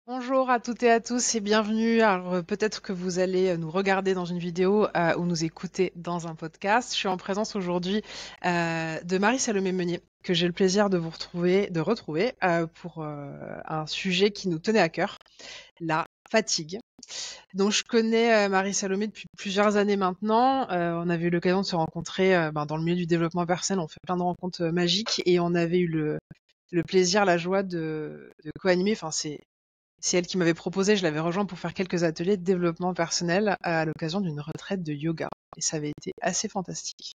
Bonjour à toutes et à tous et bienvenue. Alors, peut-être que vous allez nous regarder dans une vidéo ou nous écouter dans un podcast. Je suis en présence aujourd'hui de Marie-Salomé Meunier, que j'ai le plaisir de retrouver pour un sujet qui nous tenait à cœur, la fatigue. Donc, je connais Marie-Salomé depuis plusieurs années maintenant. On avait eu l'occasion de se rencontrer dans le milieu du développement personnel. On fait plein de rencontres magiques et on avait eu le plaisir, la joie de co-animer. Enfin, c'est elle qui m'avait proposé, je l'avais rejoint pour faire quelques ateliers de développement personnel à l'occasion d'une retraite de yoga. Et ça avait été assez fantastique.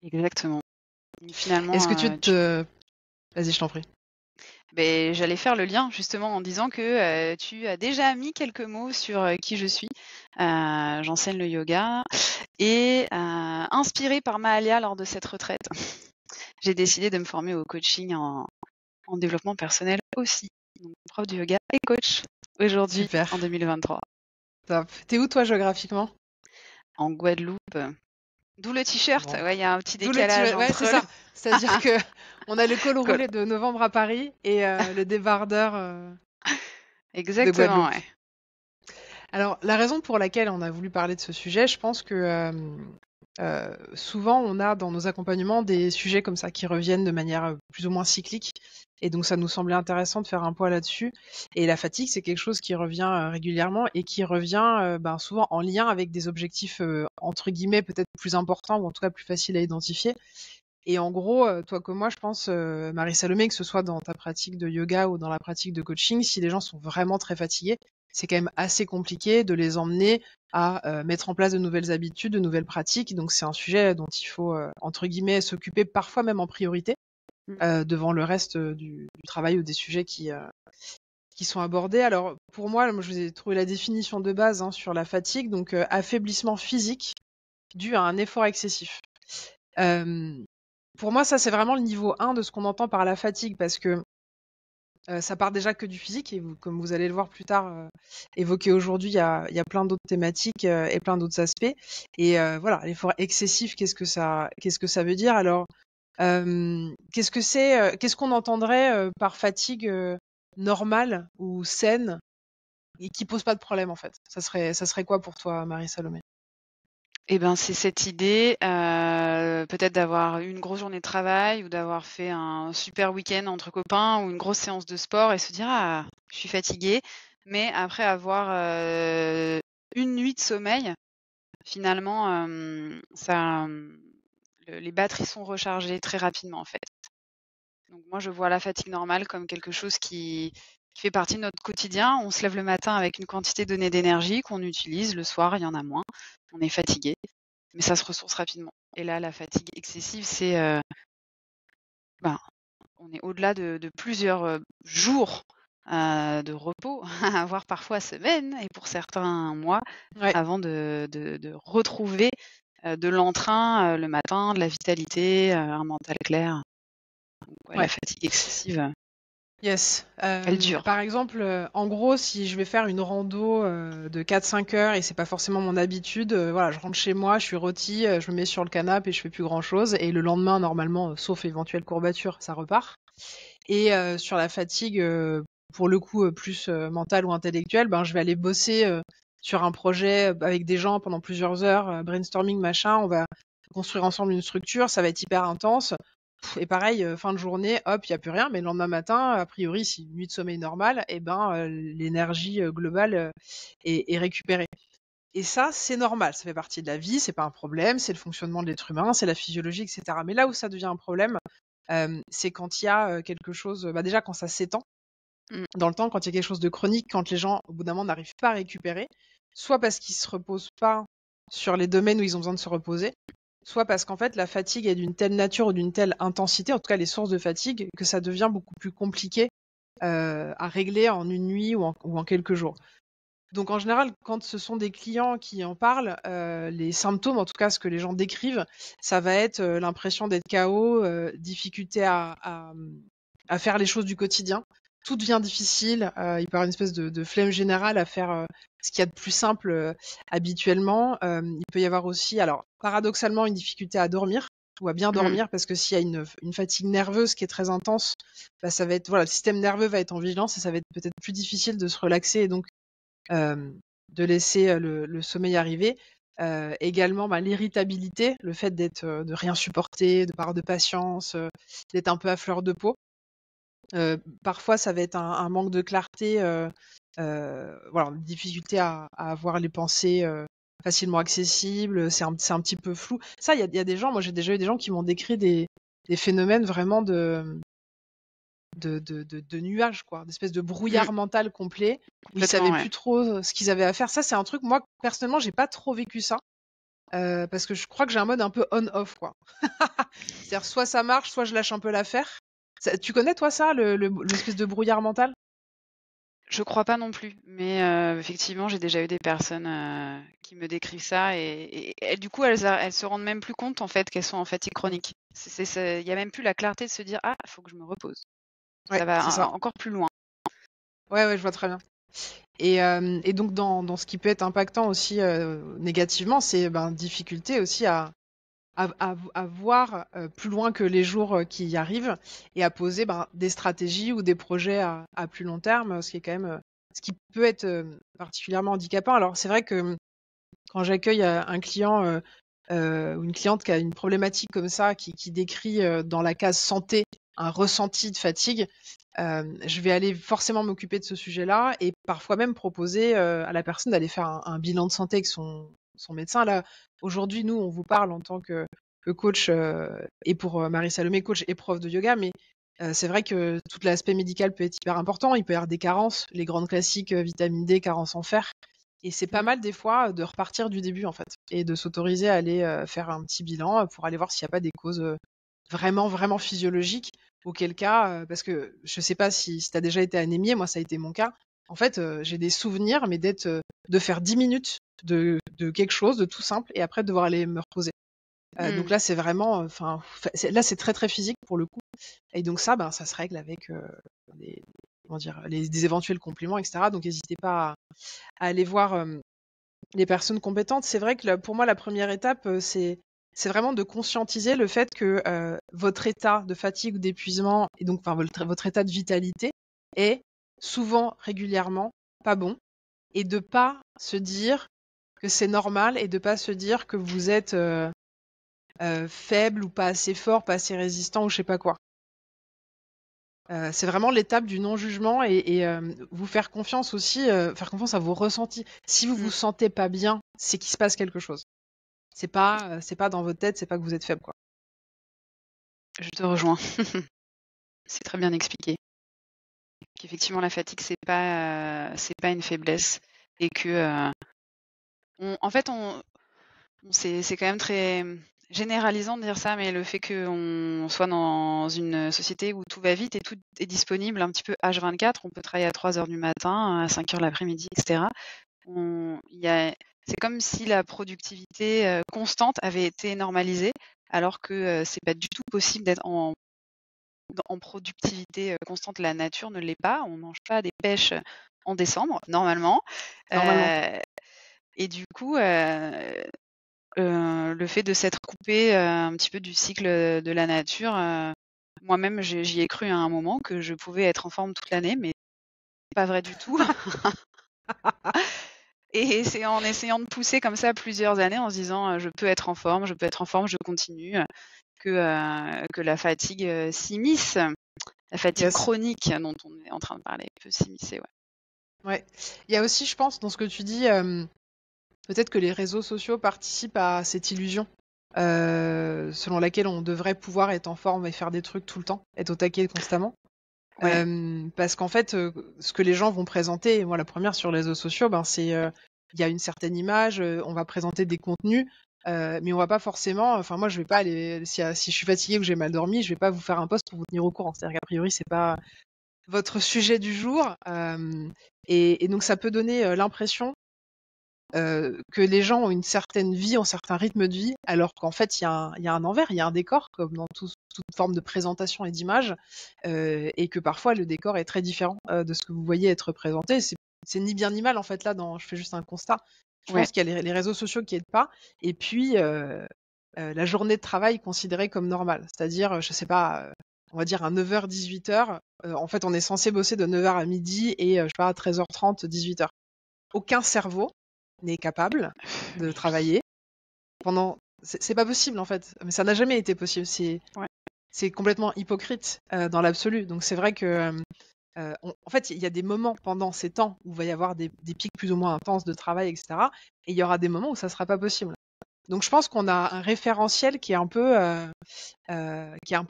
Exactement. Est-ce Finalement, que tu te... Vas-y, je t'en prie. j'allais faire le lien justement en disant que tu as déjà mis quelques mots sur qui je suis. J'enseigne le yoga et inspirée par Mahalia lors de cette retraite, j'ai décidé de me former au coaching en développement personnel aussi. Donc, prof de yoga et coach aujourd'hui Super, en 2023 top. T'es où toi géographiquement? en Guadeloupe. D'où le t-shirt. Bon. Ouais, il y a un petit D'où le décalage ouais, c'est entre ça. C'est-à-dire que on a le col le col. roulé de novembre à Paris et le débardeur de Exactement, Guadeloupe. ouais. Alors, la raison pour laquelle on a voulu parler de ce sujet, je pense que souvent on a dans nos accompagnements des sujets comme ça qui reviennent de manière plus ou moins cyclique. Et donc ça nous semblait intéressant de faire un point là-dessus. Et la fatigue, c'est quelque chose qui revient régulièrement et qui revient souvent en lien avec des objectifs entre guillemets peut-être plus importants ou en tout cas plus faciles à identifier. Et en gros, toi comme moi, je pense, Marie-Salomé, que ce soit dans ta pratique de yoga ou dans la pratique de coaching, si les gens sont vraiment très fatigués, c'est quand même assez compliqué de les emmener à mettre en place de nouvelles habitudes, de nouvelles pratiques. Donc c'est un sujet dont il faut, entre guillemets, s'occuper parfois même en priorité, devant le reste du travail ou des sujets qui sont abordés. Alors pour moi, je vous ai trouvé la définition de base sur la fatigue, donc affaiblissement physique dû à un effort excessif. Pour moi, ça, c'est vraiment le niveau 1 de ce qu'on entend par la fatigue, parce que ça part déjà que du physique, et comme vous allez le voir plus tard, évoqué aujourd'hui, il y a plein d'autres thématiques et plein d'autres aspects. Et voilà, l'effort excessif, qu'est-ce que ça veut dire? Alors, qu'est-ce qu'on entendrait par fatigue normale ou saine et qui pose pas de problème, en fait? Ça serait quoi pour toi, Marie-Salomé? Eh ben, c'est cette idée, peut-être d'avoir eu une grosse journée de travail ou d'avoir fait un super week-end entre copains ou une grosse séance de sport et se dire: «Ah, je suis fatiguée». Mais après avoir, une nuit de sommeil, finalement, les batteries sont rechargées très rapidement, en fait. Donc moi, je vois la fatigue normale comme quelque chose qui fait partie de notre quotidien. On se lève le matin avec une quantité donnée d'énergie qu'on utilise. Le soir, il y en a moins. On est fatigué, mais ça se ressource rapidement. Et là, la fatigue excessive, c'est, ben, on est au-delà de plusieurs jours de repos, voire parfois semaines, et pour certains mois, Ouais. avant de retrouver de l'entrain le matin, de la vitalité, un mental clair. Donc, ouais, la Ouais. fatigue excessive, Yes. elle dure. Par exemple, en gros, si je vais faire une rando de 4-5 heures et c'est pas forcément mon habitude, voilà, je rentre chez moi, je suis rôtie, je me mets sur le canapé et je fais plus grand-chose. Et le lendemain, normalement, sauf éventuelle courbature, ça repart. Et sur la fatigue, pour le coup, plus mentale ou intellectuelle, ben, je vais aller bosser sur un projet avec des gens pendant plusieurs heures, brainstorming, machin. On va construire ensemble une structure, ça va être hyper intense. Et pareil, fin de journée, hop, il y a plus rien. Mais le lendemain matin, a priori, si une nuit de sommeil normale, et ben l'énergie globale est récupérée. Et ça, c'est normal, ça fait partie de la vie, c'est pas un problème, c'est le fonctionnement de l'être humain, c'est la physiologie, etc. Mais là où ça devient un problème, c'est quand il y a quelque chose, déjà quand ça s'étend Mmh. dans le temps, quand il y a quelque chose de chronique, quand les gens, au bout d'un moment, n'arrivent pas à récupérer, soit parce qu'ils se reposent pas sur les domaines où ils ont besoin de se reposer, soit parce qu'en fait, la fatigue est d'une telle nature ou d'une telle intensité, en tout cas les sources de fatigue, que ça devient beaucoup plus compliqué à régler en une nuit ou en quelques jours. Donc en général, quand ce sont des clients qui en parlent, les symptômes, en tout cas ce que les gens décrivent, ça va être l'impression d'être KO, difficulté à faire les choses du quotidien. Tout devient difficile, il peut y avoir une espèce de flemme générale à faire ce qu'il y a de plus simple habituellement. Il peut y avoir aussi, alors paradoxalement, une difficulté à dormir. ou à bien dormir, parce que s'il y a une fatigue nerveuse qui est très intense, bah, ça va être, le système nerveux va être en vigilance et ça va être peut-être plus difficile de se relaxer et donc de laisser le sommeil arriver. Également, l'irritabilité, le fait de rien supporter, de pas avoir de patience, d'être un peu à fleur de peau. Parfois, ça va être un manque de clarté, une difficulté à avoir les pensées facilement accessibles, c'est un petit peu flou. Ça, il y a des gens, moi j'ai déjà eu des gens qui m'ont décrit des phénomènes vraiment de nuages, quoi, d'espèce de brouillard mental complet, où ils savaient plus trop ce qu'ils avaient à faire. Ça, c'est un truc, moi, personnellement, j'ai pas trop vécu ça, parce que je crois que j'ai un mode un peu on-off, quoi. C'est-à-dire, soit ça marche, soit je lâche un peu l'affaire. Tu connais, toi, ça, l'espèce de brouillard mental? Je crois pas non plus, mais effectivement, j'ai déjà eu des personnes qui me décrivent ça et du coup, elles se rendent même plus compte en fait qu'elles sont en fatigue chronique. Il y a même plus la clarté de se dire: «Ah, il faut que je me repose». Ouais, Ça va c'est ça. encore plus loin. Ouais, je vois très bien. Et donc dans ce qui peut être impactant aussi négativement, c'est difficulté aussi à voir plus loin que les jours qui arrivent et à poser des stratégies ou des projets à plus long terme, ce qui est quand même ce qui peut être particulièrement handicapant. Alors c'est vrai que quand j'accueille un client ou une cliente qui a une problématique comme ça, qui décrit dans la case santé un ressenti de fatigue, je vais aller forcément m'occuper de ce sujet-là et parfois même proposer à la personne d'aller faire un bilan de santé avec son médecin. Là, aujourd'hui, nous, on vous parle en tant que coach et pour Marie-Salomé, coach et prof de yoga, mais c'est vrai que tout l'aspect médical peut être hyper important. Il peut y avoir des carences, les grandes classiques, vitamine D, carence en fer. Et c'est pas mal des fois de repartir du début en fait et de s'autoriser à aller faire un petit bilan pour aller voir s'il n'y a pas des causes vraiment, vraiment physiologiques. Auquel cas, parce que je sais pas si tu as déjà été anémiée, moi ça a été mon cas. En fait, j'ai des souvenirs, mais de faire 10 minutes de quelque chose de tout simple et après de devoir aller me reposer. Donc là, c'est vraiment, là c'est très très physique pour le coup. Et donc ça, ça se règle avec des éventuels compléments, etc. Donc n'hésitez pas à aller voir les personnes compétentes. C'est vrai que pour moi, la première étape, c'est vraiment de conscientiser le fait que votre état de fatigue ou d'épuisement, et donc votre état de vitalité, est souvent, régulièrement, pas bon, et de pas se dire que c'est normal, et de pas se dire que vous êtes faible ou pas assez fort, pas assez résistant ou je sais pas quoi. C'est vraiment l'étape du non-jugement et vous faire confiance aussi, faire confiance à vos ressentis. Si vous vous sentez pas bien, c'est qu'il se passe quelque chose. C'est pas dans votre tête, c'est pas que vous êtes faible, quoi. Je te rejoins. C'est très bien expliqué. Qu'effectivement la fatigue c'est pas une faiblesse et que en fait c'est quand même très généralisant de dire ça, mais le fait qu'on soit dans une société où tout va vite et tout est disponible un petit peu H24, on peut travailler à 3h du matin, à 5h l'après-midi, etc. C'est comme si la productivité constante avait été normalisée, alors que c'est pas du tout possible d'être en productivité constante. La nature ne l'est pas. On mange pas des pêches en décembre, normalement. Normalement. Et du coup, le fait de s'être coupé un petit peu du cycle de la nature, moi-même, j'y ai cru à un moment que je pouvais être en forme toute l'année, mais c'est pas vrai du tout. Et c'est en essayant de pousser comme ça plusieurs années, en se disant je peux être en forme, je continue, que la fatigue s'immisce. La fatigue Yes. chronique dont on est en train de parler peut s'immiscer, ouais. Ouais. Il y a aussi, je pense, dans ce que tu dis, peut-être que les réseaux sociaux participent à cette illusion, selon laquelle on devrait pouvoir être en forme et faire des trucs tout le temps, être au taquet constamment. Ouais. Parce qu'en fait, ce que les gens vont présenter, et moi la première sur les réseaux sociaux, c'est il y a une certaine image, on va présenter des contenus, mais on va pas forcément. Enfin, moi, je vais pas aller si je suis fatiguée ou que j'ai mal dormi, je vais pas vous faire un post pour vous tenir au courant. C'est-à-dire qu'a priori, c'est pas votre sujet du jour, et donc ça peut donner l'impression que les gens ont une certaine vie, ont un certain rythme de vie, alors qu'en fait, il y a un envers, il y a un décor, comme dans toute forme de présentation et d'image, et que parfois le décor est très différent de ce que vous voyez être présenté. C'est ni bien ni mal, en fait, là, je fais juste un constat. Je Ouais. pense qu'il y a les réseaux sociaux qui aident pas, et puis la journée de travail considérée comme normale. C'est-à-dire, je sais pas, on va dire à 9h, 18h. En fait, on est censé bosser de 9h à midi et je sais pas, à 13h30, 18h. Aucun cerveau n'est capable de Mais oui. travailler pendant. C'est pas possible en fait. Mais ça n'a jamais été possible. Ouais. C'est complètement hypocrite dans l'absolu. Donc c'est vrai que en fait, il y a des moments pendant ces temps où il va y avoir des pics plus ou moins intenses de travail, etc. Et il y aura des moments où ça sera pas possible. Donc je pense qu'on a un référentiel qui est un peu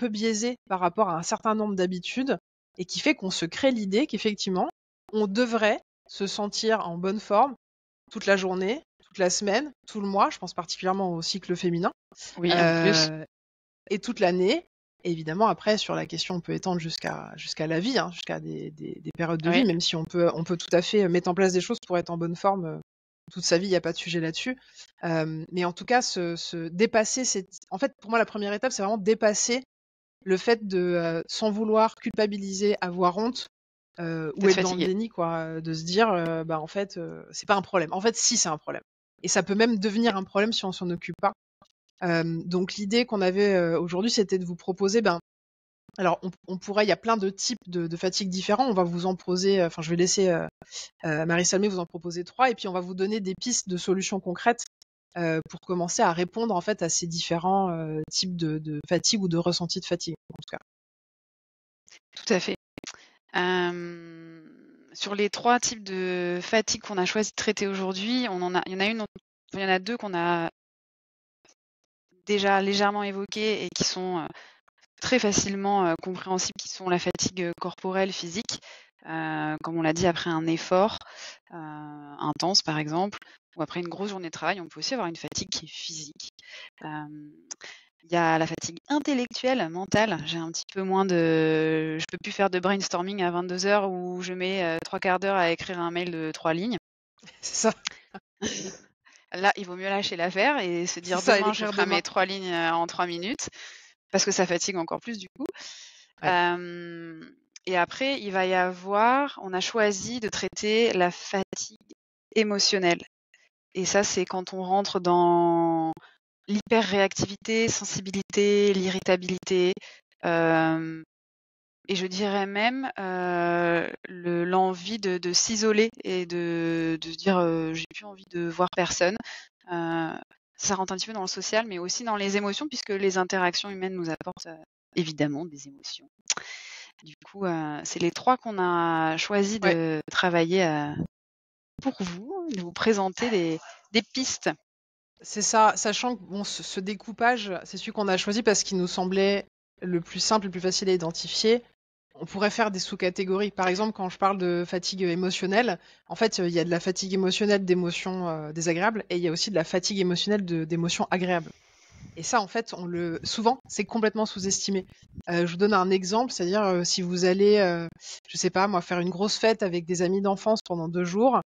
biaisé par rapport à un certain nombre d'habitudes et qui fait qu'on se crée l'idée qu'effectivement, on devrait se sentir en bonne forme toute la journée, toute la semaine, tout le mois, je pense particulièrement au cycle féminin, Oui, en plus. et toute l'année. Et évidemment, après, sur la question, on peut étendre jusqu'à la vie, hein, jusqu'à des périodes de Oui. vie, même si on peut tout à fait mettre en place des choses pour être en bonne forme toute sa vie, il n'y a pas de sujet là-dessus. Mais en tout cas, se dépasser, en fait, pour moi, la première étape, c'est vraiment dépasser le fait de, sans vouloir culpabiliser, avoir honte, ou D'être être dans le fatigué. déni, quoi, de se dire, bah, en fait, c'est pas un problème. En fait, si, c'est un problème. Et ça peut même devenir un problème si on s'en occupe pas. Donc l'idée qu'on avait aujourd'hui, c'était de vous proposer, alors on pourrait, il y a plein de types de fatigue différents. On va vous en poser, enfin je vais laisser Marie Salmé vous en proposer 3, et puis on va vous donner des pistes de solutions concrètes pour commencer à répondre en fait à ces différents types de fatigue ou de ressenti de fatigue en tout cas. Tout à fait. Sur les 3 types de fatigue qu'on a choisi de traiter aujourd'hui, il y en a 2 qu'on a déjà légèrement évoquées et qui sont très facilement compréhensibles, qui sont la fatigue corporelle, physique, comme on l'a dit, après un effort intense par exemple, ou après une grosse journée de travail. On peut aussi avoir une fatigue qui est physique. Il y a la fatigue intellectuelle, mentale. J'ai un petit peu moins de... Je peux plus faire de brainstorming à 22h où je mets 3/4 d'heure à écrire un mail de 3 lignes. C'est ça, Là, il vaut mieux lâcher l'affaire et se c'est dire ça, et demain, je l'écrire ferai demain. mes 3 lignes en 3 minutes, parce que ça fatigue encore plus du coup. Ouais. Et après, il va y avoir... On a choisi de traiter la fatigue émotionnelle. Et ça, c'est quand on rentre dans l'hyper-réactivité, sensibilité, l'irritabilité, et je dirais même l'envie de s'isoler et de se dire j'ai plus envie de voir personne. Ça rentre un petit peu dans le social, mais aussi dans les émotions, puisque les interactions humaines nous apportent évidemment des émotions. Du coup, c'est les 3 qu'on a choisi Ouais. de travailler pour vous, de vous présenter des pistes. C'est ça, sachant que bon, ce découpage, c'est celui qu'on a choisi parce qu'il nous semblait le plus simple, le plus facile à identifier. On pourrait faire des sous-catégories. Par exemple, quand je parle de fatigue émotionnelle, en fait, il y a de la fatigue émotionnelle d'émotions désagréables et il y a aussi de la fatigue émotionnelle d'émotions agréables. Et ça, en fait, souvent, c'est complètement sous-estimé. Je vous donne un exemple, c'est-à-dire si vous allez, je sais pas, moi, faire une grosse fête avec des amis d'enfance pendant 2 jours,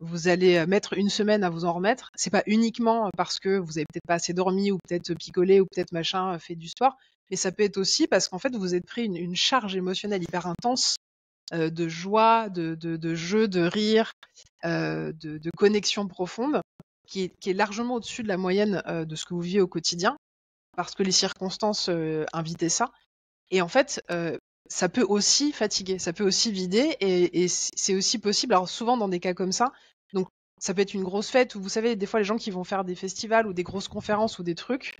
vous allez mettre une semaine à vous en remettre. C'est pas uniquement parce que vous avez peut-être pas assez dormi ou peut-être picolé ou peut-être machin fait du sport, mais ça peut être aussi parce qu'en fait vous êtes pris une charge émotionnelle hyper intense de joie, de jeu, de rire, de connexion profonde, qui est largement au-dessus de la moyenne de ce que vous vivez au quotidien, parce que les circonstances invitaient ça. Et en fait, ça peut aussi fatiguer, ça peut aussi vider, et c'est aussi possible, alors souvent dans des cas comme ça, donc ça peut être une grosse fête, où vous savez, des fois les gens qui vont faire des festivals ou des grosses conférences ou des trucs,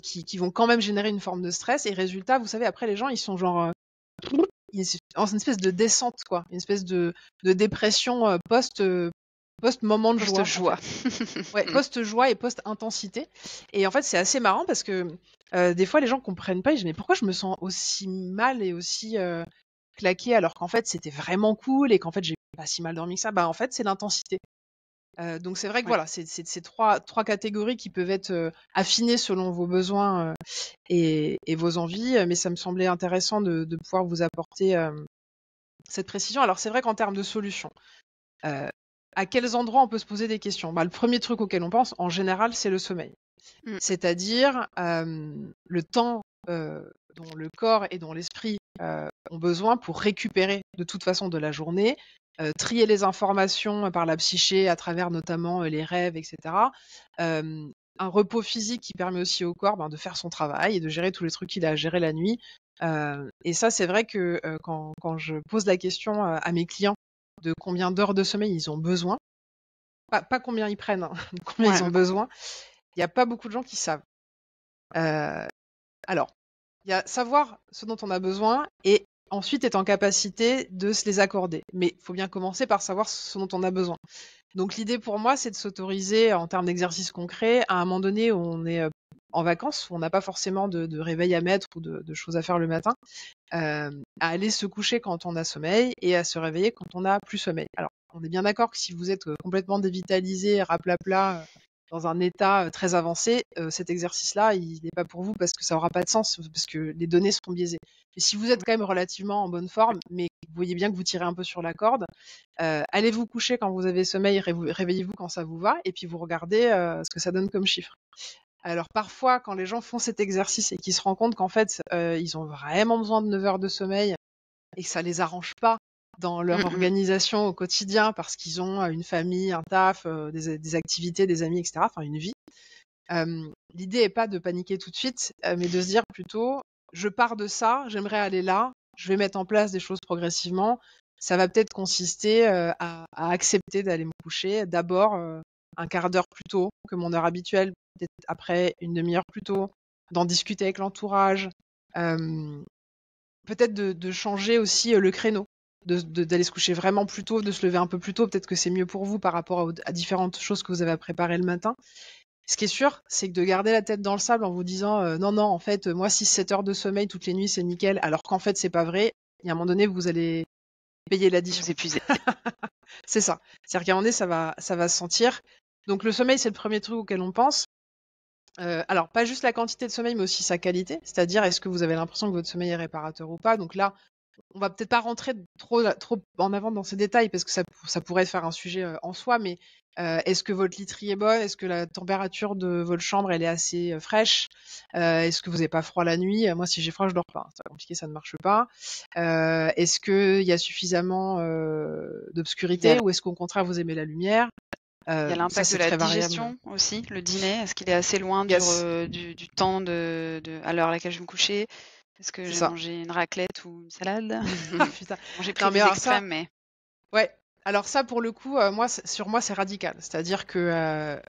qui vont quand même générer une forme de stress, et résultat, vous savez, après les gens, ils sont genre... en une espèce de descente, quoi, une espèce de dépression post-moment de joie, en Post-joie. fait. Ouais, post-joie et post-intensité. Et en fait, c'est assez marrant parce que des fois, les gens comprennent pas. Ils disent, mais pourquoi je me sens aussi mal et aussi claqué alors qu'en fait, c'était vraiment cool et qu'en fait, j'ai pas si mal dormi que ça. Bah, en fait, c'est l'intensité. Donc, c'est vrai que Ouais. voilà, c'est ces trois catégories qui peuvent être affinées selon vos besoins et vos envies. Mais ça me semblait intéressant de pouvoir vous apporter cette précision. Alors, c'est vrai qu'en termes de solutions, à quels endroits on peut se poser des questions? Le premier truc auquel on pense, en général, c'est le sommeil. Mm. C'est-à-dire le temps dont le corps et dont l'esprit ont besoin pour récupérer de toute façon de la journée, trier les informations par la psyché à travers notamment les rêves, etc. un repos physique qui permet aussi au corps de faire son travail et de gérer tous les trucs qu'il a à gérer la nuit. Et ça, c'est vrai que quand je pose la question à mes clients de combien d'heures de sommeil ils ont besoin, pas combien ils prennent, hein, combien Ouais, ils ont besoin, il n'y a pas beaucoup de gens qui savent. Alors, il y a savoir ce dont on a besoin et ensuite être en capacité de se les accorder. Mais il faut bien commencer par savoir ce dont on a besoin. Donc l'idée pour moi, c'est de s'autoriser en termes d'exercices concrets à un moment donné où on est en vacances, où on n'a pas forcément de réveil à mettre ou de choses à faire le matin, à aller se coucher quand on a sommeil et à se réveiller quand on n'a plus sommeil. Alors, on est bien d'accord que si vous êtes complètement dévitalisé, raplapla, dans un état très avancé, cet exercice-là, il n'est pas pour vous parce que ça n'aura pas de sens, parce que les données seront biaisées. Mais si vous êtes quand même relativement en bonne forme, mais que vous voyez bien que vous tirez un peu sur la corde, allez vous coucher quand vous avez sommeil, réveillez-vous quand ça vous va, et puis vous regardez ce que ça donne comme chiffre. Alors parfois, quand les gens font cet exercice et qu'ils se rendent compte qu'en fait, ils ont vraiment besoin de 9 heures de sommeil et que ça les arrange pas dans leur organisation au quotidien parce qu'ils ont une famille, un taf, des activités, des amis, etc., enfin une vie. L'idée est pas de paniquer tout de suite, mais de se dire plutôt, je pars de ça, j'aimerais aller là, je vais mettre en place des choses progressivement. Ça va peut-être consister à accepter d'aller me coucher d'abord un quart d'heure plus tôt que mon heure habituelle, peut-être après une demi-heure plus tôt, d'en discuter avec l'entourage, peut-être de changer aussi le créneau, d'aller se coucher vraiment plus tôt, de se lever un peu plus tôt, peut-être que c'est mieux pour vous par rapport à différentes choses que vous avez à préparer le matin. Ce qui est sûr, c'est que de garder la tête dans le sable en vous disant non, non, en fait, moi, 6-7 heures de sommeil toutes les nuits, c'est nickel, alors qu'en fait, c'est pas vrai, et à un moment donné, vous allez payer l'addition. vous épuisez. C'est ça. C'est-à-dire qu'à un moment donné, ça va se sentir. Donc, le sommeil, c'est le premier truc auquel on pense. Alors, pas juste la quantité de sommeil, mais aussi sa qualité. C'est-à-dire, est-ce que vous avez l'impression que votre sommeil est réparateur ou pas? Donc là, on va peut-être pas rentrer trop en avant dans ces détails parce que ça pourrait faire un sujet en soi, mais est-ce que votre literie est bonne? Est-ce que la température de votre chambre elle est assez fraîche? Est-ce que vous n'avez pas froid la nuit? Moi, si j'ai froid, je dors pas. C'est compliqué, ça ne marche pas. Est-ce qu'il y a suffisamment Il y a, d'obscurité ou est-ce qu'au contraire vous aimez la lumière? il y a Ça, l'impact de c'est la très variable. digestion aussi, le dîner. Est-ce qu'il est assez loin Yes, du temps à l'heure à laquelle je vais me coucher? Est-ce que c'est j'ai ça. mangé une raclette ou une salade? Ah, putain. Bon, j'ai pris Non, mais des alors ça, extrêmes, mais ouais. Alors ça, pour le coup, sur moi, c'est radical. C'est-à-dire que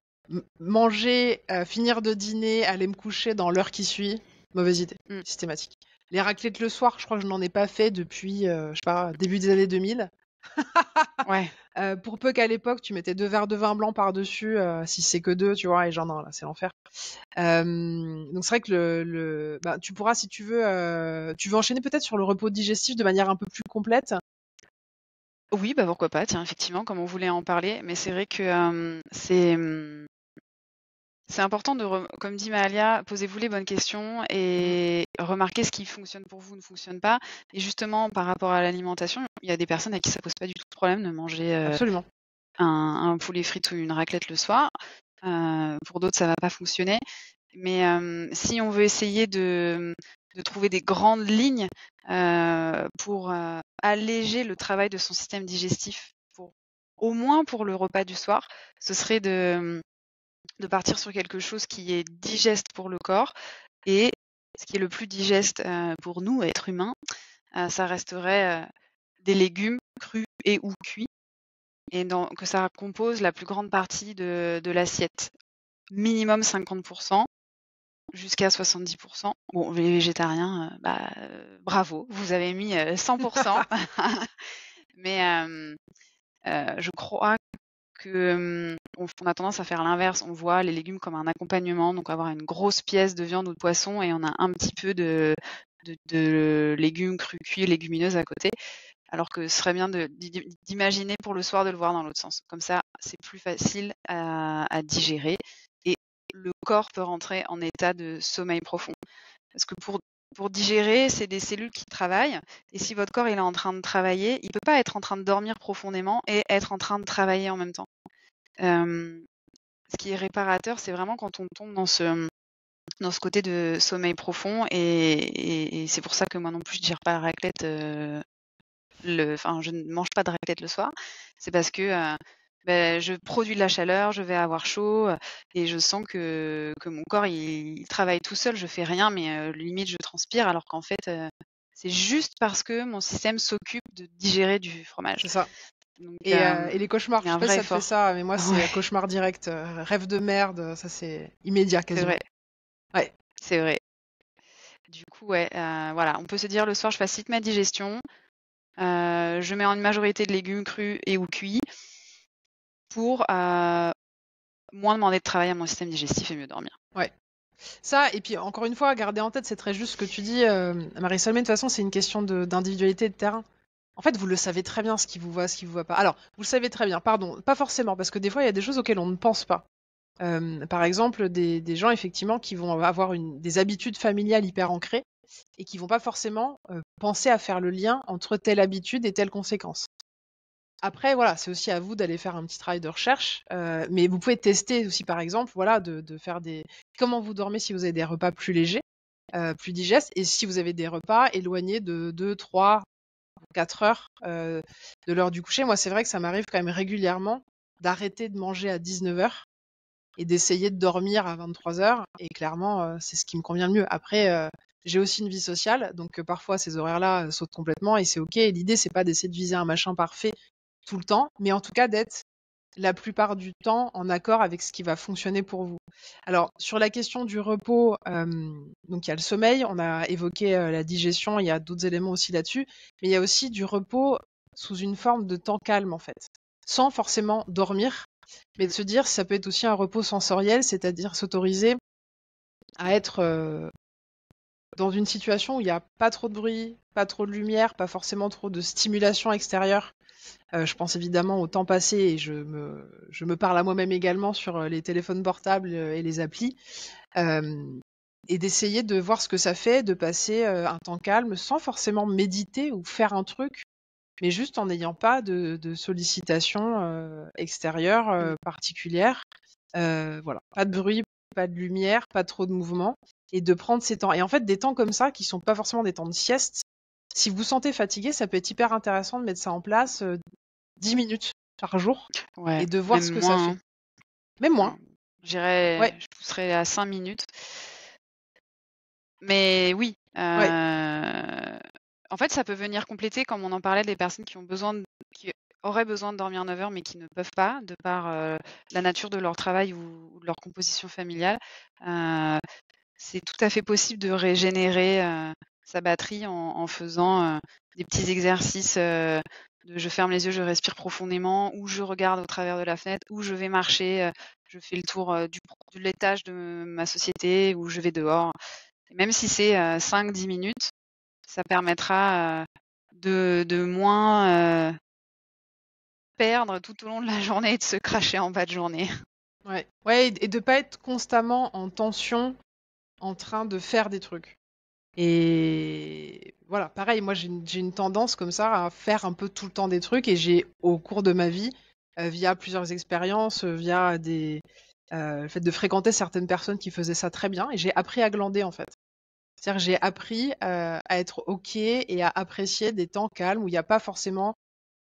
manger, finir de dîner, aller me coucher dans l'heure qui suit, mauvaise idée, mm, systématique. Les raclettes le soir, je crois que je n'en ai pas fait depuis, je sais pas, début des années 2000. ouais. Pour peu qu'à l'époque, tu mettais 2 verres de vin blanc par-dessus, si c'est que 2, tu vois, et genre non, là, c'est l'enfer. Donc c'est vrai que tu pourras, si tu veux enchaîner peut-être sur le repos digestif de manière un peu plus complète. Oui, bah pourquoi pas, tiens, effectivement, comme on voulait en parler, mais c'est vrai que c'est important comme dit Mahalia, posez-vous les bonnes questions et remarquez ce qui fonctionne pour vous ne fonctionne pas. Et justement, par rapport à l'alimentation, il y a des personnes à qui ça pose pas du tout de problème de manger Absolument. un poulet frit ou une raclette le soir. Pour d'autres, ça va pas fonctionner. Mais si on veut essayer de trouver des grandes lignes pour alléger le travail de son système digestif, au moins pour le repas du soir, ce serait de partir sur quelque chose qui est digeste pour le corps. Et ce qui est le plus digeste pour nous, êtres humains, ça resterait des légumes crus et ou cuits, et que ça compose la plus grande partie de l'assiette. Minimum 50%, jusqu'à 70%. Bon, les végétariens, bravo, vous avez mis 100%. Mais je crois que on a tendance à faire l'inverse. On voit les légumes comme un accompagnement, donc avoir une grosse pièce de viande ou de poisson et on a un petit peu de légumes crus cuits, légumineuses à côté. Alors que ce serait bien d'imaginer pour le soir de le voir dans l'autre sens. Comme ça, c'est plus facile à digérer et le corps peut rentrer en état de sommeil profond. Parce que pour digérer, c'est des cellules qui travaillent. Et si votre corps il est en train de travailler, il peut pas être en train de dormir profondément et être en train de travailler en même temps. Ce qui est réparateur, c'est vraiment quand on tombe dans ce côté de sommeil profond. Et c'est pour ça que moi non plus, je digère pas la raclette. Je ne mange pas de raclette le soir. C'est parce que je produis de la chaleur, je vais avoir chaud, et je sens que mon corps il travaille tout seul. Je fais rien, mais limite je transpire, alors qu'en fait, c'est juste parce que mon système s'occupe de digérer du fromage. C'est ça. Donc Et les cauchemars, il y je a sais un pas si vrai ça te fait effort. ça, mais moi Ouais, c'est cauchemar direct, rêve de merde, ça c'est immédiat c'est quasiment. vrai, Ouais, c'est vrai. Du coup, ouais, voilà, on peut se dire le soir je facilite ma digestion, je mets en une majorité de légumes crus et ou cuits pour, moins demander de travail à mon système digestif et mieux dormir. ouais. Ça, et puis encore une fois, garder en tête, c'est très juste ce que tu dis, Marie-Solène, de toute façon, c'est une question d'individualité et de terrain. En fait, vous le savez très bien ce qui vous va, ce qui vous va pas. Alors, vous le savez très bien, pardon, pas forcément, parce que des fois, il y a des choses auxquelles on ne pense pas. Par exemple, des gens, effectivement, qui vont avoir des habitudes familiales hyper ancrées et qui vont pas forcément penser à faire le lien entre telle habitude et telle conséquence. Après, voilà, c'est aussi à vous d'aller faire un petit travail de recherche, mais vous pouvez tester aussi, par exemple, voilà, de faire des comment vous dormez si vous avez des repas plus légers, plus digestes, et si vous avez des repas éloignés de 2, 3, 4 heures, de l'heure du coucher. Moi, c'est vrai que ça m'arrive quand même régulièrement d'arrêter de manger à 19 heures et d'essayer de dormir à 23 heures, et clairement, c'est ce qui me convient le mieux. Après, j'ai aussi une vie sociale, donc parfois ces horaires-là, sautent complètement et c'est OK, et l'idée, c'est pas d'essayer de viser un machin parfait tout le temps, mais en tout cas d'être la plupart du temps en accord avec ce qui va fonctionner pour vous. Alors, sur la question du repos, donc il y a le sommeil, on a évoqué la digestion, il y a d'autres éléments aussi là-dessus, mais il y a aussi du repos sous une forme de temps calme en fait, sans forcément dormir, mais de se dire ça peut être aussi un repos sensoriel, c'est-à-dire s'autoriser à être dans une situation où il n'y a pas trop de bruit, pas trop de lumière, pas forcément trop de stimulation extérieure. Je pense évidemment au temps passé, et je me parle à moi-même également sur les téléphones portables et les applis, et d'essayer de voir ce que ça fait de passer un temps calme sans forcément méditer ou faire un truc, mais juste en n'ayant pas de sollicitations extérieures particulières. Voilà, pas de bruit, pas de lumière, pas trop de mouvement, et de prendre ces temps. Et en fait, des temps comme ça, qui sont pas forcément des temps de sieste, si vous vous sentez fatigué, ça peut être hyper intéressant de mettre ça en place 10 minutes par jour Ouais, et de voir même ce que ça moins, fait. hein. Même moins. Ouais, Je pousserais à 5 minutes. Mais oui, ouais, en fait, ça peut venir compléter, comme on en parlait, des personnes qui auraient besoin de dormir 9 heures, mais qui ne peuvent pas, de par, la nature de leur travail ou de leur composition familiale. Heu, c'est tout à fait possible de régénérer, sa batterie en faisant, des petits exercices, de je ferme les yeux, je respire profondément, ou je regarde au travers de la fenêtre, ou je vais marcher, je fais le tour, de l'étage de ma société, ou je vais dehors. Et même si c'est, 5-10 minutes, ça permettra, de moins, perdre tout au long de la journée et de se cracher en bas de journée. ouais. Ouais, et de pas être constamment en tension, en train de faire des trucs. Et voilà, pareil, moi j'ai une tendance comme ça à faire un peu tout le temps des trucs, et j'ai, au cours de ma vie, via plusieurs expériences, via le fait de fréquenter certaines personnes qui faisaient ça très bien, et j'ai appris à glander en fait. C'est-à-dire que j'ai appris à être OK et à apprécier des temps calmes où il n'y a pas forcément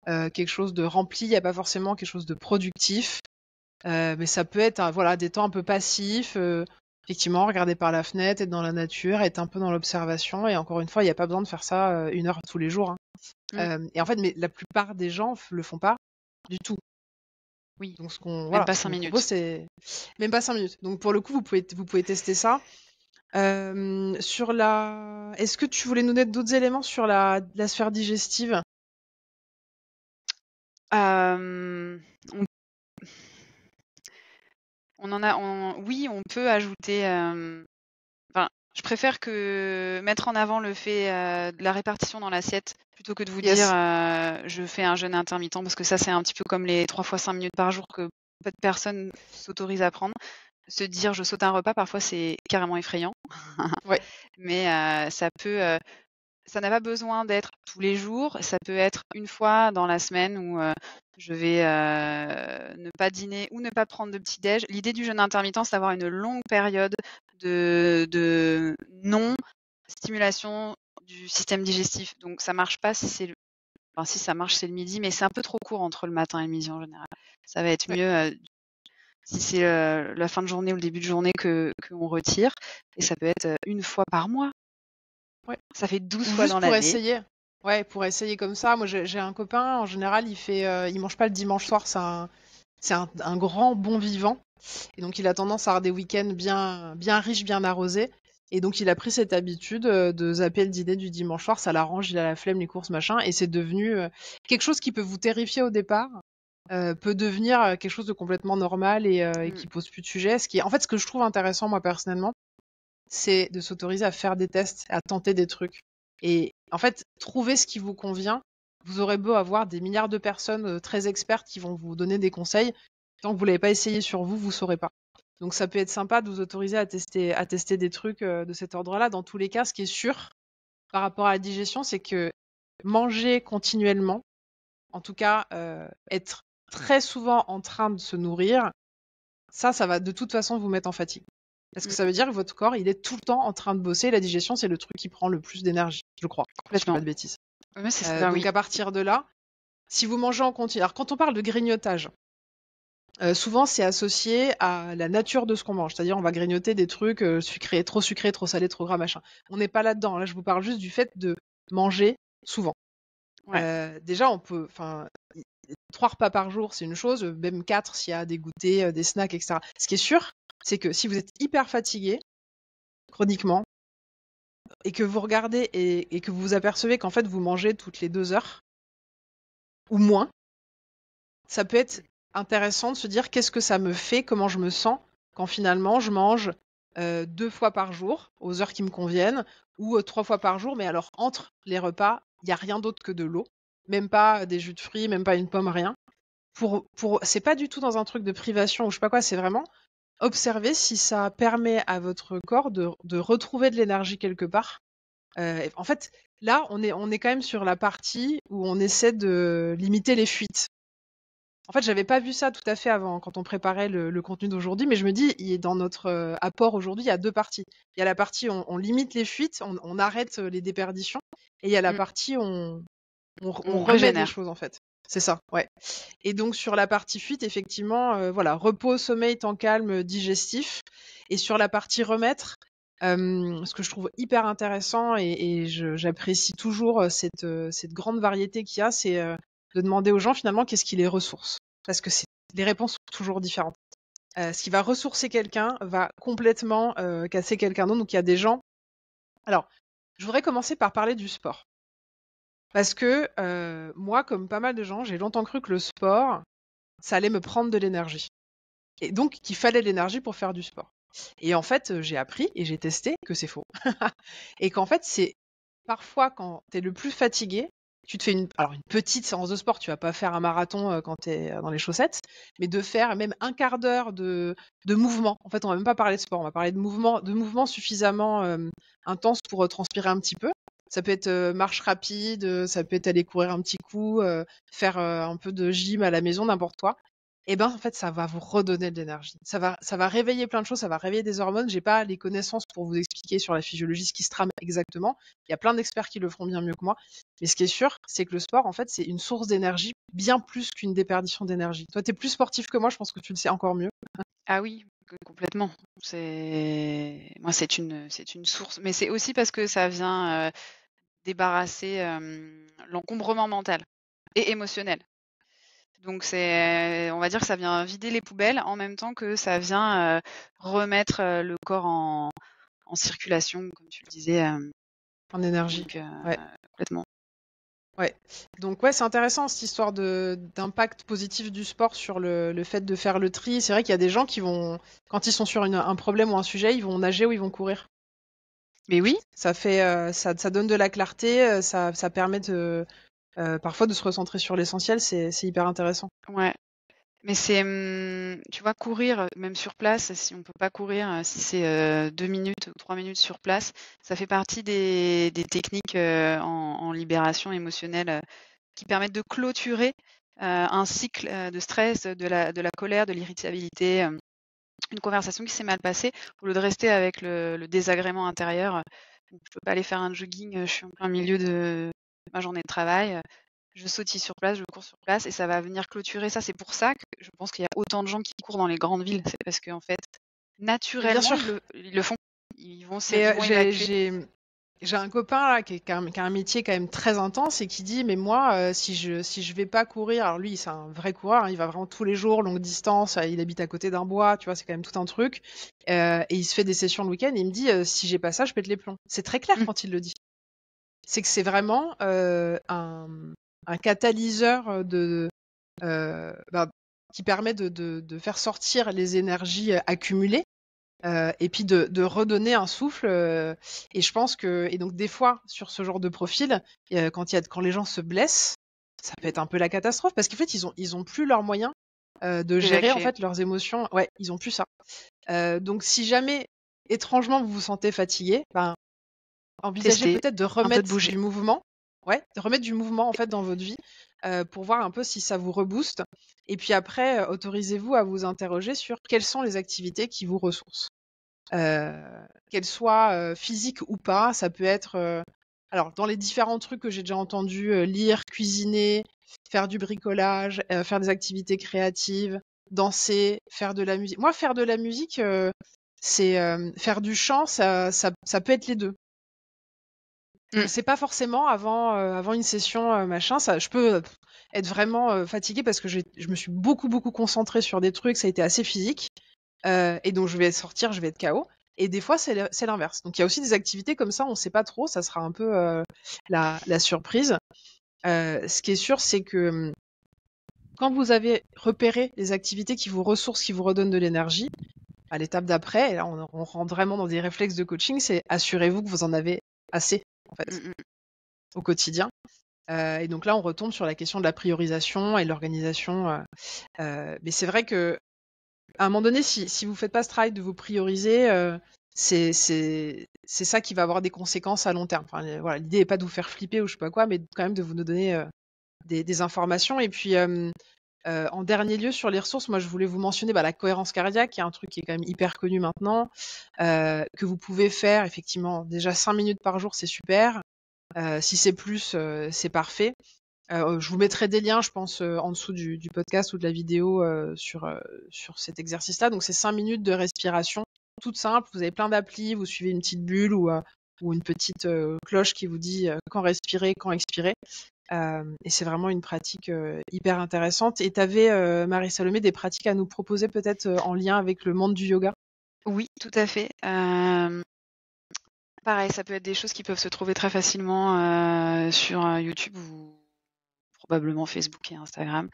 quelque chose de rempli, il n'y a pas forcément quelque chose de productif, mais ça peut être voilà, des temps un peu passifs, effectivement, regarder par la fenêtre, être dans la nature, être un peu dans l'observation, et encore une fois, il n'y a pas besoin de faire ça 1 heure tous les jours, hein. Mmh, Et en fait, mais la plupart des gens le font pas du tout. oui, Donc même voilà, pas ce 5 qu'on vous propose, minutes. c'est même pas 5 minutes. Donc pour le coup, vous pouvez tester ça. Sur la Est-ce que tu voulais nous donner d'autres éléments sur la sphère digestive? Hem, on oui, on peut ajouter, enfin, je préfère que mettre en avant le fait, de la répartition dans l'assiette, plutôt que de vous dire, Yes. «Je fais un jeûne intermittent», parce que ça, c'est un petit peu comme les 3 fois 5 minutes par jour que peu de personnes s'autorisent à prendre. Se dire: «Je saute un repas», parfois, c'est carrément effrayant. Ouais. Mais ça n'a pas besoin d'être tous les jours, ça peut être une fois dans la semaine où, je vais, ne pas dîner ou ne pas prendre de petit déj. L'idée du jeûne intermittent, c'est d'avoir une longue période de non-stimulation du système digestif. Donc ça marche pas si c'est le enfin si ça marche, c'est le midi, mais c'est un peu trop court entre le matin et le midi en général. Ça va être Ouais. mieux si c'est la fin de journée ou le début de journée qu'on retire. Et ça peut être 1 fois par mois. Ouais. Ça fait 12 Ou fois juste dans pour l'année. essayer. Ouais, pour essayer comme ça. Moi, j'ai un copain, en général, il mange pas le dimanche soir. C'est un grand bon vivant. Et donc, il a tendance à avoir des week-ends bien, bien riches, bien arrosés. Et donc, il a pris cette habitude de zapper le dîner du dimanche soir. Ça l'arrange, il a la flemme, les courses, machin. Et c'est devenu quelque chose qui peut vous terrifier au départ, peut devenir quelque chose de complètement normal et Mmh. qui pose plus de sujet. En fait, ce que je trouve intéressant, moi, personnellement, c'est de s'autoriser à faire des tests, à tenter des trucs. Et en fait, trouver ce qui vous convient. Vous aurez beau avoir des milliards de personnes très expertes qui vont vous donner des conseils. Tant que vous l'avez pas essayé sur vous, vous saurez pas. Donc ça peut être sympa de vous autoriser à tester des trucs de cet ordre-là. Dans tous les cas, ce qui est sûr par rapport à la digestion, c'est que manger continuellement, en tout cas être très souvent en train de se nourrir, ça va de toute façon vous mettre en fatigue. Parce que Mmh. ça veut dire que votre corps, il est tout le temps en train de bosser. La digestion, c'est le truc qui prend le plus d'énergie, je crois, si je dis Complètement. pas de bêtises. Ouais, c'est ça, Donc oui. à partir de là, si vous mangez en continu, alors quand on parle de grignotage, souvent c'est associé à la nature de ce qu'on mange, c'est-à-dire on va grignoter des trucs sucrés, trop salés, trop gras, machin. On n'est pas là-dedans. Là, je vous parle juste du fait de manger souvent. Ouais. Déjà, on peut, enfin, 3 repas par jour, c'est une chose, même 4 s'il y a des goûters, des snacks, etc. Ce qui est sûr, c'est que si vous êtes hyper fatigué, chroniquement, et que vous regardez et que vous vous apercevez qu'en fait vous mangez toutes les 2 heures ou moins, ça peut être intéressant de se dire qu'est-ce que ça me fait, comment je me sens quand finalement je mange 2 fois par jour aux heures qui me conviennent ou 3 fois par jour, mais alors entre les repas, il y a rien d'autre que de l'eau, même pas des jus de fruits, même pas une pomme, rien. C'est pas du tout dans un truc de privation ou je sais pas quoi, c'est vraiment observer si ça permet à votre corps de retrouver de l'énergie quelque part. En fait, là, on est quand même sur la partie où on essaie de limiter les fuites. En fait, j'avais pas vu ça tout à fait avant quand on préparait le contenu d'aujourd'hui, mais je me dis, dans notre apport aujourd'hui, il y a 2 parties. Il y a la partie on limite les fuites, on arrête les déperditions, et il y a la Mmh. partie on On remet des régénère. choses en fait. C'est ça, ouais. Et donc sur la partie fuite, effectivement, voilà, repos, sommeil, temps calme, digestif. Et sur la partie remettre, ce que je trouve hyper intéressant et j'apprécie toujours cette grande variété qu'il y a, c'est de demander aux gens finalement qu'est-ce qui les ressource. Parce que les réponses sont toujours différentes. Ce qui va ressourcer quelqu'un va complètement casser quelqu'un d'autre. Donc il y a des gens. Alors, je voudrais commencer par parler du sport. Parce que moi, comme pas mal de gens, j'ai longtemps cru que le sport, ça allait me prendre de l'énergie. Et donc qu'il fallait de l'énergie pour faire du sport. Et en fait, j'ai appris et j'ai testé que c'est faux. Et qu'en fait, c'est parfois quand tu es le plus fatigué, tu te fais une petite séance de sport, tu vas pas faire un marathon quand tu es dans les chaussettes, mais de faire même un quart d'heure de mouvement. En fait, on va même pas parler de sport, on va parler de mouvement suffisamment intense pour transpirer un petit peu. Ça peut être marche rapide, ça peut être aller courir un petit coup, faire un peu de gym à la maison, n'importe quoi. Et ben en fait, ça va vous redonner de l'énergie. Ça va réveiller plein de choses, ça va réveiller des hormones. J'ai pas les connaissances pour vous expliquer sur la physiologie ce qui se trame exactement. Il y a plein d'experts qui le feront bien mieux que moi. Mais ce qui est sûr, c'est que le sport, en fait, c'est une source d'énergie bien plus qu'une déperdition d'énergie. Toi, tu es plus sportif que moi, je pense que tu le sais encore mieux. Ah oui, complètement. Moi, c'est une source, mais c'est aussi parce que ça vient débarrasser l'encombrement mental et émotionnel. Donc on va dire que ça vient vider les poubelles en même temps que ça vient remettre le corps en circulation, comme tu le disais. En énergie. Donc Ouais. complètement. Ouais. Donc ouais, c'est intéressant cette histoire d'impact positif du sport sur le fait de faire le tri. C'est vrai qu'il y a des gens qui vont, quand ils sont sur un problème ou un sujet, ils vont nager ou ils vont courir. Mais oui, Ça donne de la clarté, ça permet parfois de se recentrer sur l'essentiel, c'est hyper intéressant. ouais. Mais tu vois, courir, même sur place, si on peut pas courir, si c'est 2 minutes ou 3 minutes sur place, ça fait partie des techniques en libération émotionnelle qui permettent de clôturer un cycle de stress, de la colère, de l'irritabilité, une conversation qui s'est mal passée, au lieu de rester avec le désagrément intérieur. Je peux pas aller faire un jogging, je suis en plein milieu de ma journée de travail. je sautille sur place, je cours sur place et ça va venir clôturer ça. C'est pour ça que je pense qu'il y a autant de gens qui courent dans les grandes villes. C'est parce qu'en fait, Mais bien naturellement, sûr. ils le font. Ils vont Mais évacuer. j'ai un copain là qui a un métier quand même très intense et qui dit mais moi si je vais pas courir, alors lui c'est un vrai coureur, hein, il va vraiment tous les jours longue distance, il habite à côté d'un bois, tu vois, c'est quand même tout un truc, et il se fait des sessions le week-end et il me dit si j'ai pas ça je pète les plombs. C'est très clair Mm. quand il le dit. C'est que c'est vraiment un catalyseur bah, qui permet de faire sortir les énergies accumulées, et puis de redonner un souffle. Et je pense que, et donc des fois sur ce genre de profil, quand les gens se blessent, ça peut être un peu la catastrophe parce qu'en fait ils ont plus leurs moyens de gérer en D'évacuer. fait leurs émotions. Ouais, ils ont plus ça. Donc si jamais étrangement vous vous sentez fatigué, ben envisagez Tester. peut-être de Un peu de remettre bouger. du mouvement. Ouais, de remettre du mouvement en fait dans votre vie, pour voir un peu si ça vous rebooste. Et puis après, autorisez-vous à vous interroger sur quelles sont les activités qui vous ressourcent. Qu'elles soient physiques ou pas, ça peut être alors dans les différents trucs que j'ai déjà entendus, lire, cuisiner, faire du bricolage, faire des activités créatives, danser, faire de la musique. Moi, faire de la musique, c'est faire du chant, ça peut être les deux. Mm. C'est pas forcément avant une session machin. Ça, je peux être vraiment fatiguée parce que je me suis beaucoup concentrée sur des trucs. Ça a été assez physique. Et donc je vais sortir, je vais être KO. Et des fois, c'est l'inverse. Donc il y a aussi des activités comme ça, on sait pas trop, ça sera un peu la surprise. Ce qui est sûr, c'est que quand vous avez repéré les activités qui vous ressourcent, qui vous redonnent de l'énergie, à l'étape d'après, et là on rentre vraiment dans des réflexes de coaching, c'est assurez-vous que vous en avez assez, en fait, Mm, mm. au quotidien. Et donc là, on retombe sur la question de la priorisation et de l'organisation. Mais c'est vrai que à un moment donné, si vous faites pas ce travail de vous prioriser, c'est ça qui va avoir des conséquences à long terme. Enfin, voilà, l'idée est pas de vous faire flipper ou je sais pas quoi, mais quand même de vous donner des informations. Et puis, en dernier lieu, sur les ressources, moi, je voulais vous mentionner la cohérence cardiaque, qui est un truc qui est quand même hyper connu maintenant, que vous pouvez faire effectivement déjà 5 minutes par jour, c'est super. Si c'est plus, c'est parfait. Je vous mettrai des liens, je pense, en dessous du podcast ou de la vidéo sur cet exercice-là. Donc, c'est 5 minutes de respiration, toute simple. Vous avez plein d'applis, vous suivez une petite bulle ou une petite cloche qui vous dit quand respirer, quand expirer. Et c'est vraiment une pratique hyper intéressante. Et tu avais, Marie-Salomé, des pratiques à nous proposer peut-être en lien avec le monde du yoga? Oui, tout à fait. Pareil, ça peut être des choses qui peuvent se trouver très facilement sur YouTube ou probablement Facebook et Instagram.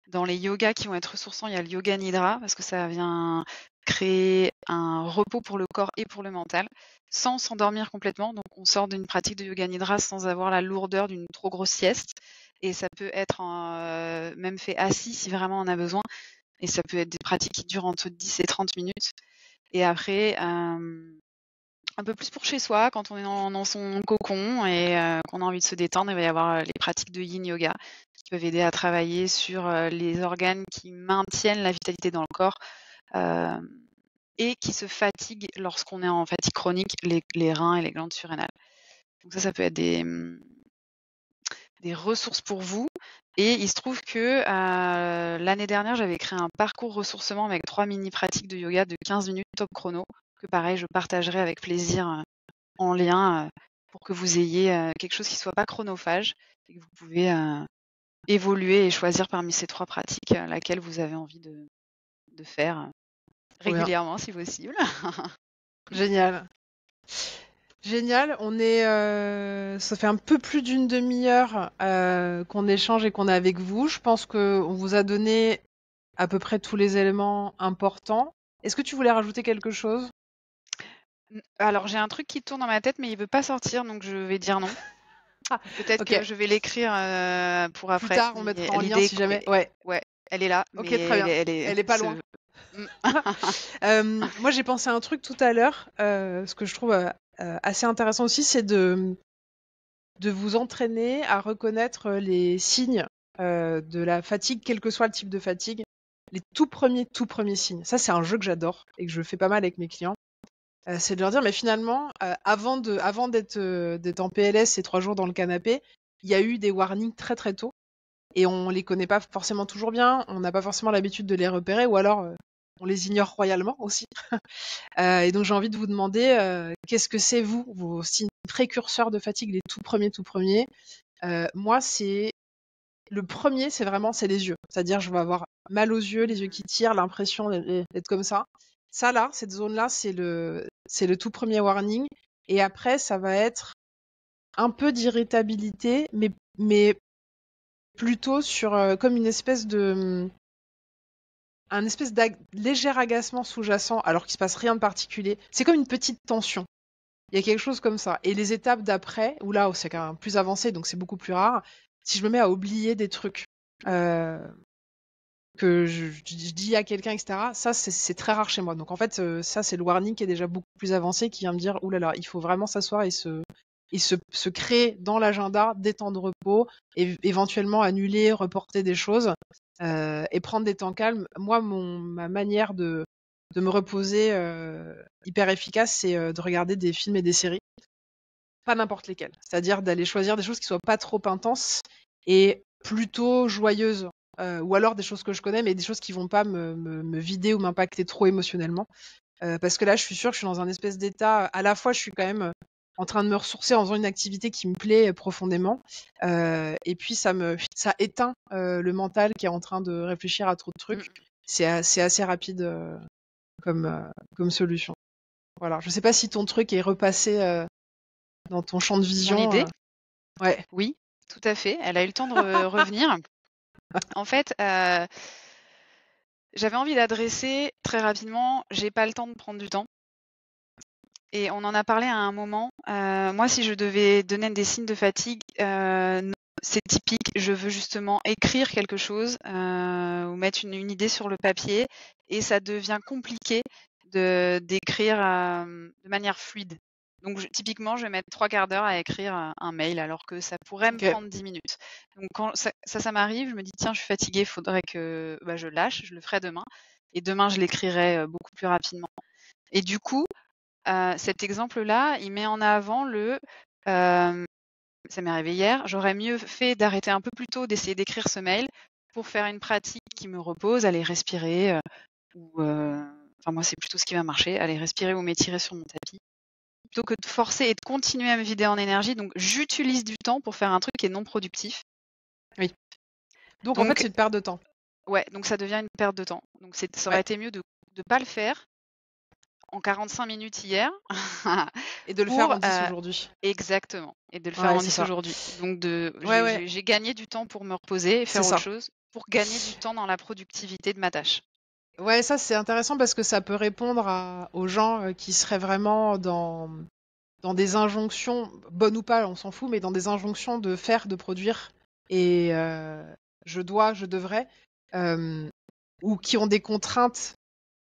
Dans les yogas qui vont être ressourçants, il y a le yoga nidra parce que ça vient créer un repos pour le corps et pour le mental sans s'endormir complètement. Donc on sort d'une pratique de yoga nidra sans avoir la lourdeur d'une trop grosse sieste. Et ça peut être même fait assis si vraiment on a besoin. Et ça peut être des pratiques qui durent entre 10 et 30 minutes. Et après, un peu plus pour chez soi, quand on est dans son cocon et qu'on a envie de se détendre, il va y avoir les pratiques de yin yoga qui peuvent aider à travailler sur les organes qui maintiennent la vitalité dans le corps et qui se fatiguent lorsqu'on est en fatigue chronique, les reins et les glandes surrénales. Donc ça peut être des ressources pour vous. Et il se trouve que l'année dernière, j'avais créé un parcours ressourcement avec 3 mini-pratiques de yoga de 15 minutes top chrono, que pareil, je partagerai avec plaisir en lien pour que vous ayez quelque chose qui ne soit pas chronophage et que vous pouvez évoluer et choisir parmi ces 3 pratiques laquelle vous avez envie de faire Trop bien. régulièrement si possible. Génial. Génial, ça fait un peu plus d'une demi-heure qu'on échange et qu'on est avec vous. Je pense qu'on vous a donné à peu près tous les éléments importants. Est-ce que tu voulais rajouter quelque chose? Alors j'ai un truc qui tourne dans ma tête mais il veut pas sortir donc je vais dire non. Ah, Peut-être ok. que je vais l'écrire pour Plus après. tard, on Mais mettra en lien si jamais. Ouais. ouais, elle est là, Ok, mais très bien. elle est Elle est pas loin. Mm. Moi, j'ai pensé à un truc tout à l'heure, ce que je trouve assez intéressant aussi, c'est de vous entraîner à reconnaître les signes de la fatigue, quel que soit le type de fatigue. Les tout premiers signes. Ça, c'est un jeu que j'adore et que je fais pas mal avec mes clients. C'est de leur dire, mais finalement, avant d'être en PLS ces 3 jours dans le canapé, il y a eu des warnings très très tôt. et on les connaît pas forcément toujours bien, on n'a pas forcément l'habitude de les repérer, ou alors on les ignore royalement aussi. Et donc j'ai envie de vous demander, qu'est-ce que c'est vous, vos signes précurseurs de fatigue, les tout premiers. Moi, c'est le premier, c'est les yeux. C'est-à-dire, je vais avoir mal aux yeux, les yeux qui tirent, l'impression d'être comme ça. Ça là, cette zone-là, c'est le tout premier warning. Et après, ça va être un peu d'irritabilité, mais plutôt sur comme une espèce de un espèce de léger agacement sous-jacent, alors qu'il se passe rien de particulier. C'est comme une petite tension. Il y a quelque chose comme ça. Et les étapes d'après, où là, c'est quand même plus avancé, donc c'est beaucoup plus rare, si je me mets à oublier des trucs que je dis à quelqu'un, etc., ça, c'est très rare chez moi. Donc en fait, ça, c'est le warning qui est déjà beaucoup plus avancé, qui vient me dire, oulala, il faut vraiment s'asseoir et se créer dans l'agenda des temps de repos, et éventuellement annuler, reporter des choses, et prendre des temps calmes. Moi, ma manière de me reposer hyper efficace, c'est de regarder des films et des séries. Pas n'importe lesquels. C'est-à-dire d'aller choisir des choses qui soient pas trop intenses et plutôt joyeuses. Ou alors des choses que je connais, mais des choses qui vont pas me vider ou m'impacter trop émotionnellement. Parce que là, je suis sûre que je suis dans un espèce d'état. À la fois, je suis quand même en train de me ressourcer en faisant une activité qui me plaît profondément. Et puis, ça éteint le mental qui est en train de réfléchir à trop de trucs. C'est assez rapide comme solution. Voilà. Je sais pas si ton truc est repassé dans ton champ de Mon vision. idée, Ouais. oui, tout à fait. Elle a eu le temps de revenir. En fait, j'avais envie d'adresser très rapidement, j'ai pas le temps de prendre du temps. Et on en a parlé à un moment. Moi, si je devais donner des signes de fatigue, c'est typique. Je veux justement écrire quelque chose ou mettre une idée sur le papier, et ça devient compliqué d'écrire de manière fluide. Donc typiquement, je vais mettre 3/4 d'heure à écrire un mail, alors que ça pourrait me prendre 10 minutes. Donc quand ça m'arrive, je me dis tiens, je suis fatiguée, il faudrait que je lâche, je le ferai demain. Et demain, je l'écrirai beaucoup plus rapidement. Et du coup, cet exemple-là, il met en avant ça m'est arrivé hier, j'aurais mieux fait d'arrêter un peu plus tôt, d'essayer d'écrire ce mail pour faire une pratique qui me repose, aller respirer, enfin moi c'est plutôt ce qui va marcher, aller respirer ou m'étirer sur mon tapis, plutôt que de forcer et de continuer à me vider en énergie. Donc j'utilise du temps pour faire un truc qui est non productif. Oui. Donc en fait, c'est une perte de temps. Ouais, donc ça devient une perte de temps. Donc ça aurait été mieux de ne pas le faire en 45 minutes hier. Et de le faire en 10 aujourd'hui. Exactement. Et de le faire en 10 aujourd'hui. Donc j'ai gagné du temps pour me reposer et faire autre chose, pour gagner du temps dans la productivité de ma tâche. Ouais, ça c'est intéressant parce que ça peut répondre aux gens qui seraient vraiment dans des injonctions, bonnes ou pas, on s'en fout, mais dans des injonctions de faire, de produire, et je dois, je devrais, ou qui ont des contraintes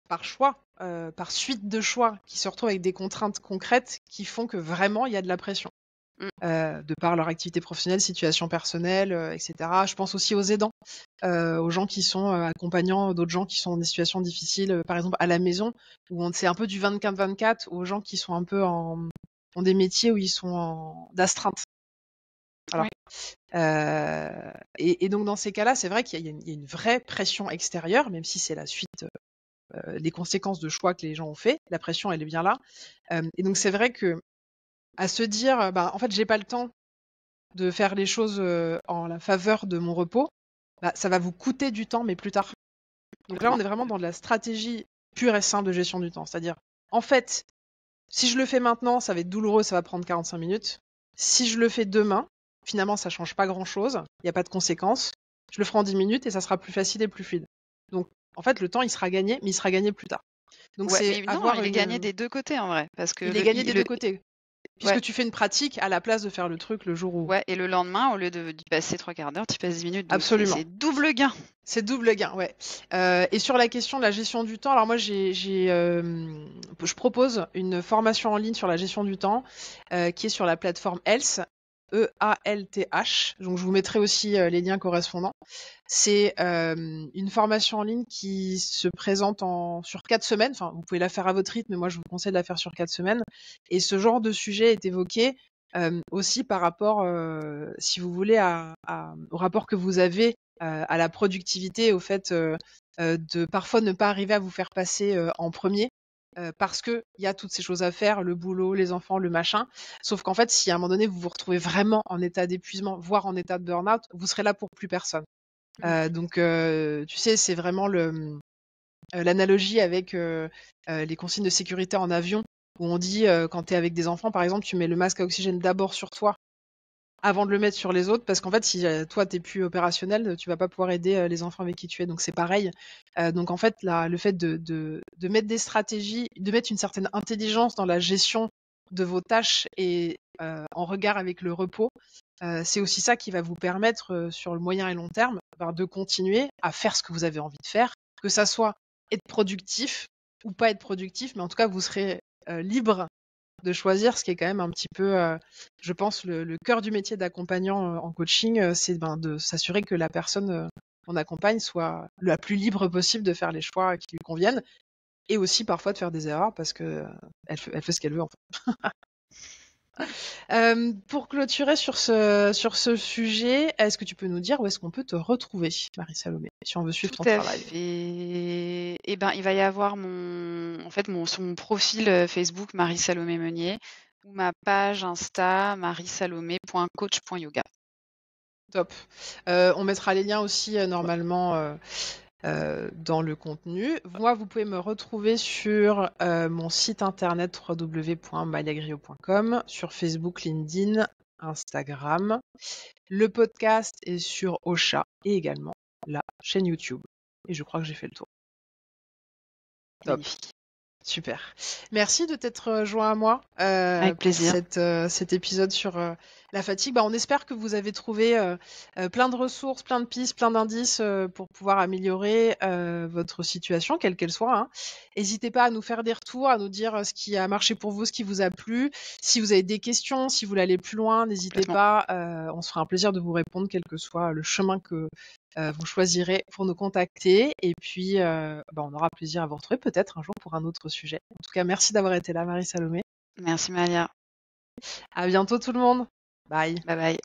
par choix, par suite de choix, qui se retrouvent avec des contraintes concrètes qui font que vraiment il y a de la pression. De par leur activité professionnelle, situation personnelle, etc. Je pense aussi aux aidants, aux gens qui sont accompagnants d'autres gens qui sont dans des situations difficiles, par exemple à la maison, où c'est un peu du 24-24, aux gens qui sont un peu ont des métiers où ils sont d'astreinte. Voilà. Et donc dans ces cas-là, c'est vrai qu'il y a une vraie pression extérieure, même si c'est la suite, les conséquences de choix que les gens ont fait. La pression, elle est bien là. Et donc c'est vrai que à se dire, en fait, j'ai pas le temps de faire les choses en la faveur de mon repos, ça va vous coûter du temps, mais plus tard. Donc là, on est vraiment dans de la stratégie pure et simple de gestion du temps. C'est-à-dire, en fait, si je le fais maintenant, ça va être douloureux, ça va prendre 45 minutes. Si je le fais demain, finalement, ça change pas grand-chose, il n'y a pas de conséquences. Je le ferai en 10 minutes et ça sera plus facile et plus fluide. Donc, en fait, le temps, il sera gagné, mais il sera gagné plus tard. Donc, mais non, il est gagné des deux côtés en vrai. Parce que il est gagné des deux côtés. Puisque tu fais une pratique à la place de faire le truc le jour où. Ouais, et le lendemain, au lieu d'y passer 3/4 d'heure, tu passes 10 minutes. Donc absolument. C'est double gain. C'est double gain, ouais. Et sur la question de la gestion du temps, alors moi, je propose une formation en ligne sur la gestion du temps qui est sur la plateforme Health, EALTH. Donc, je vous mettrai aussi les liens correspondants. C'est une formation en ligne qui se présente sur 4 semaines. Enfin, vous pouvez la faire à votre rythme, mais moi, je vous conseille de la faire sur 4 semaines. Et ce genre de sujet est évoqué Aussi par rapport, si vous voulez, au rapport que vous avez à la productivité, au fait de parfois ne pas arriver à vous faire passer en premier. Parce qu'il y a toutes ces choses à faire, le boulot, les enfants, le machin. Sauf qu'en fait, si à un moment donné, vous vous retrouvez vraiment en état d'épuisement, voire en état de burn-out, vous serez là pour plus personne. Donc, tu sais, c'est vraiment l'analogie avec les consignes de sécurité en avion, où on dit, quand tu es avec des enfants, par exemple, tu mets le masque à oxygène d'abord sur toi, avant de le mettre sur les autres, parce qu'en fait, si toi, t'es plus opérationnel, tu vas pas pouvoir aider les enfants avec qui tu es. Donc, c'est pareil. Donc, en fait, le fait de mettre des stratégies, de mettre une certaine intelligence dans la gestion de vos tâches et en regard avec le repos, c'est aussi ça qui va vous permettre, sur le moyen et long terme, de continuer à faire ce que vous avez envie de faire, que ça soit être productif ou pas être productif, mais en tout cas, vous serez libre de choisir, ce qui est quand même un petit peu, je pense, le cœur du métier d'accompagnant en coaching, c'est de s'assurer que la personne qu'on accompagne soit la plus libre possible de faire les choix qui lui conviennent et aussi parfois de faire des erreurs parce que elle fait ce qu'elle veut en fait. Pour clôturer sur ce sujet, est-ce que tu peux nous dire où est-ce qu'on peut te retrouver, Marie-Salomé, si on veut suivre ton Tout à travail? fait. Et ben, il va y avoir sur mon profil Facebook Marie-Salomé Meunier ou ma page Insta mariesalomé.coach.yoga. Top. On mettra les liens aussi normalement dans le contenu. Moi, vous pouvez me retrouver sur mon site internet www.maliagrio.com, sur Facebook, LinkedIn, Instagram. Le podcast est sur Ocha et également la chaîne YouTube. Et je crois que j'ai fait le tour. Top. Magnifique. Super. Merci de t'être joint à moi Avec pour plaisir. cet épisode sur la fatigue. On espère que vous avez trouvé plein de ressources, plein de pistes, plein d'indices pour pouvoir améliorer votre situation, quelle qu'elle soit, hein. N'hésitez pas à nous faire des retours, à nous dire ce qui a marché pour vous, ce qui vous a plu. Si vous avez des questions, si vous voulez aller plus loin, n'hésitez pas. On se fera un plaisir de vous répondre, quel que soit le chemin que vous choisirez pour nous contacter. Et puis, on aura plaisir à vous retrouver peut-être un jour pour un autre sujet. En tout cas, merci d'avoir été là, Marie-Salomé. Merci Maria. À bientôt tout le monde. Bye. Bye bye.